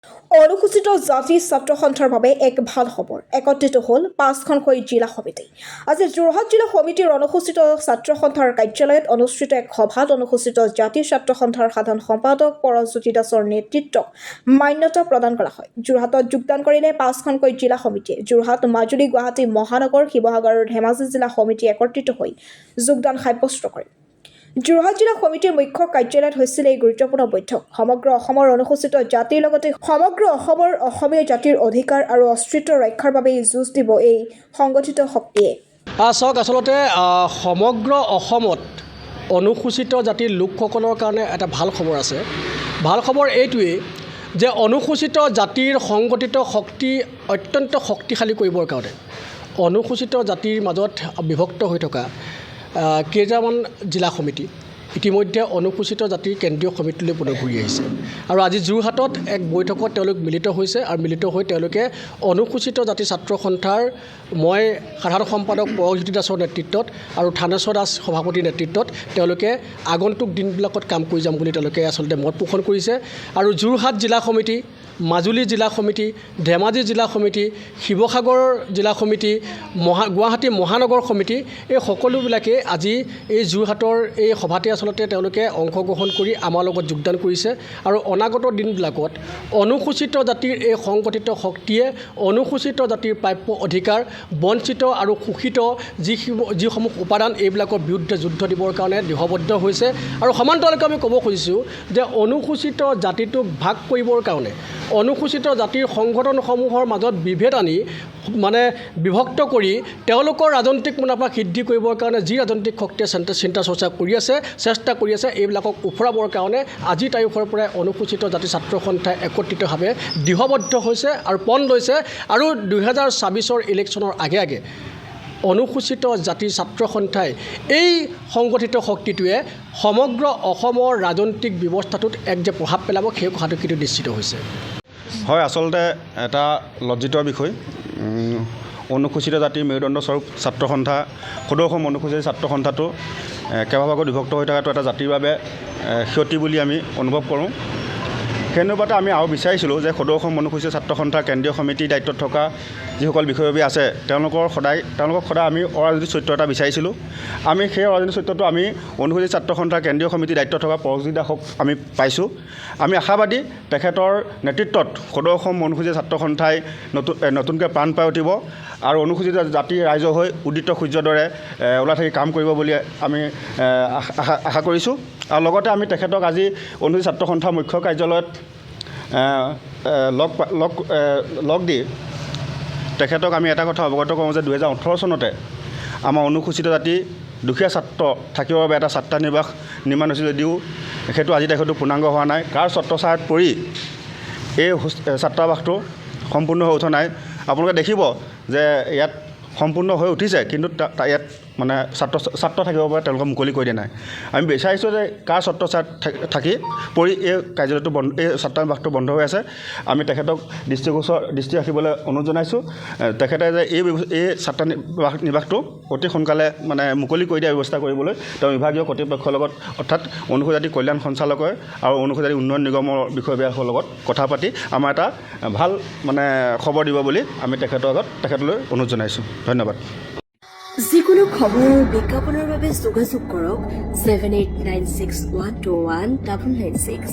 অনুসূচিত জাতি ছাত্ৰ সন্থাৰ বাবে এক ভাল খবৰ একত্ৰিত হ'ল 5খনকৈ জিলা সমিতি। আজি যোৰহাট জিলা সমিতিৰ অনুসূচিত ছাত্ৰ সন্থাৰ কাৰ্যালয়ত অনুষ্ঠিত এক সভাত অনুসূচিত জাতি ছাত্ৰ সন্থাৰ সাধাৰণ সম্পাদক পৰজ্যোতি দাসৰ নেতৃত্বক মান্যতা প্ৰদান কৰা হয়। যোৰহাটত যোগদান কৰিলে 5খনকৈ জিলা সমিতিয়ে। যোৰহাট, মাজুলী, গুৱাহাটী মহানগৰ, শিৱসাগৰ আৰু ধেমাজি জিলা সমিতি একত্ৰিত হৈ যোগদান সাব্যস্ত কৰে। যোৰহাট জিলা সমিতিৰ মুখ্য কাৰ্যালয়ত হৈছিল এই গুৰুত্বপূৰ্ণ বৈঠক। সমগ্ৰ অসমৰ অনুসূচিত জাতিৰ লগতে সমগ্ৰ অসমৰ অসমীয়া জাতিৰ অধিকাৰ আৰু অস্তিত্ব ৰক্ষাৰ বাবে যুঁজ দিব এই সংগঠিত শক্তিয়ে। চাওক, আচলতে সমগ্ৰ অসমত অনুসূচিত জাতিৰ লোকসকলৰ কাৰণে এটা ভাল খবৰ আছে। ভাল খবৰ এইটোৱেই যে অনুসূচিত জাতিৰ সংগঠিত শক্তি অত্যন্ত শক্তিশালী কৰিবৰ কাৰণে অনুসূচিত জাতিৰ মাজত বিভক্ত হৈ থকা কেইটামান জিলা সমিতি ইতিমধ্যে অনুসূচিত জাতিৰ কেন্দ্ৰীয় সমিতিলৈ পুনৰ ঘূৰি আহিছে আৰু আজি যোৰহাটত এক বৈঠকত তেওঁলোক মিলিত হৈছে আৰু মিলিত হৈ তেওঁলোকে অনুসূচিত জাতি ছাত্ৰ সন্থাৰ মই সাধাৰণ সম্পাদক পৰজ্যোতি দাসৰ নেতৃত্বত আৰু থানেশ্বৰ দাস সভাপতিৰ নেতৃত্বত তেওঁলোকে আগন্তুক দিনবিলাকত কাম কৰি যাম বুলি তেওঁলোকে আচলতে মত পোষণ কৰিছে। আৰু যোৰহাট জিলা সমিতি, মাজুলী জিলা সমিতি, ধেমাজি জিলা সমিতি, শিৱসাগৰ জিলা সমিতি, গুৱাহাটী মহানগৰ সমিতি এই সকলোবিলাকে আজি এই যোৰহাটৰ এই সভাতে আচলতে তেওঁলোকে অংশগ্ৰহণ কৰি আমাৰ লগত যোগদান কৰিছে আৰু অনাগত দিনবিলাকত অনুসূচিত জাতিৰ এই সংগঠিত শক্তিয়ে অনুসূচিত জাতিৰ প্ৰাপ্য অধিকাৰ, বঞ্চিত আৰু শোষিত যিসমূহ উপাদান এইবিলাকৰ বিৰুদ্ধে যুদ্ধ দিবৰ কাৰণে দৃঢ়বদ্ধ হৈছে। আৰু সমান্তৰালকৈ আমি ক'ব খুজিছোঁ যে অনুসূচিত জাতিটোক ভাগ কৰিবৰ কাৰণে অনুসূচিত জাতিৰ সংগঠনসমূহৰ মাজত বিভেদ আনি বিভক্ত কৰি তেওঁলোকৰ ৰাজনৈতিক মুনাফা সিদ্ধি কৰিবৰ কাৰণে যি ৰাজনৈতিক শক্তিয়ে চিন্তা চৰ্চা কৰি আছে, চেষ্টা কৰি আছে, এইবিলাকক উফৰাবৰ কাৰণে আজিৰ তাৰিখৰ পৰাই অনুসূচিত জাতি ছাত্ৰ সন্থাই একত্ৰিতভাৱে দৃঢ়বদ্ধ হৈছে আৰু পণ লৈছে। আৰু 2024 ইলেকশ্যনৰ আগে আগে অনুসূচিত জাতি ছাত্ৰ সন্থাই এই সংগঠিত শক্তিটোৱে সমগ্ৰ অসমৰ ৰাজনৈতিক ব্যৱস্থাটোত এক যে প্ৰভাৱ পেলাব সেই কথাটো কিন্তু নিশ্চিত হৈছে। হয়, আচলতে এটা লজ্জিতৰ বিষয়। অনুসূচিত জাতিৰ মেৰুদণ্ডস্বৰূপ ছাত্ৰ সন্থা সদৌ অসম অনুসূচিত ছাত্ৰ সন্থাটো কেইবাভাগত বিভক্ত হৈ থকাটো এটা জাতিৰ বাবে ক্ষতি বুলি আমি অনুভৱ কৰোঁ। সেই অনুপাতে আমি আৰু বিচাৰিছিলোঁ যে সদৌ অসম অনুসূচিত ছাত্ৰ সন্থাৰ কেন্দ্ৰীয় সমিতিৰ দায়িত্বত থকা যিসকল বিষয়ববী আছে তেওঁলোকক সদায় আমি অৰাজনৈতিক চৰিত্ৰ এটা বিচাৰিছিলোঁ। আমি সেই অৰাজনৈতিক চৰিত্ৰটো আমি অনুসূচিত ছাত্ৰ সন্থাৰ কেন্দ্ৰীয় সমিতিৰ দায়িত্বত থকা পৰজ্যোতি দাসক আমি পাইছোঁ। আমি আশাবাদী তেখেতৰ নেতৃত্বত সদৌ অসম অনুসূচিত ছাত্ৰ সন্থাই নতুনকৈ প্ৰাণ পাই উঠিব আৰু অনুসূচিত জাতি ৰাইজ হৈ উদিত সূৰ্যৰ দৰে ওলাই থাকি কাম কৰিব বুলি আমি আশা কৰিছোঁ। আৰু লগতে আমি তেখেতক আজি অনুসূচিত ছাত্ৰ সন্থাৰ মুখ্য কাৰ্যালয়ত লগ দি তেখেতক আমি এটা কথা অৱগত কৰোঁ যে 2018 চনতে আমাৰ অনুসূচিত জাতি দুখীয়া ছাত্ৰ থাকিবৰ বাবে এটা ছাত্ৰানিবাস নিৰ্মাণ হৈছিল যদিও সেইটো আজি তেখেতো পূৰ্ণাংগ হোৱা নাই। কাৰ ছত্ৰছায়াত পৰি এই ছাত্ৰাবাসটো সম্পূৰ্ণ হৈ উঠা নাই। আপোনালোকে দেখিব যে ইয়াত সম্পূৰ্ণ হৈ উঠিছে কিন্তু ইয়াত ছাত্ৰ থাকিব পাৰে তেওঁলোকক মুকলি কৰি দিয়া নাই। আমি বিচাৰিছোঁ যে কাৰ ছত্ৰছায়াত থাকি পৰি এই কাৰ্যালয়টো এই ছাত্ৰাবাসটো বন্ধ হৈ আছে। আমি তেখেতক দৃষ্টি ৰাখিবলৈ অনুৰোধ জনাইছোঁ। তেখেতে যে এই ছাত্ৰানিবাসটো অতি সোনকালে মুকলি কৰি দিয়াৰ ব্যৱস্থা কৰিবলৈ তেওঁ বিভাগীয় কৰ্তৃপক্ষৰ লগত অৰ্থাৎ অনুসূচিত জাতি কল্যাণ সঞ্চালকালয় আৰু অনুসূচিত জাতি উন্নয়ন নিগমৰ বিষয়ববীয়াসকলৰ লগত কথা পাতি আমাৰ এটা ভাল খবৰ দিব বুলি আমি তেখেতলৈ অনুৰোধ জনাইছোঁ। ধন্যবাদ। যিকোনো খবৰ আৰু বিজ্ঞাপনৰ বাবে যোগাযোগ কৰক 7896121996।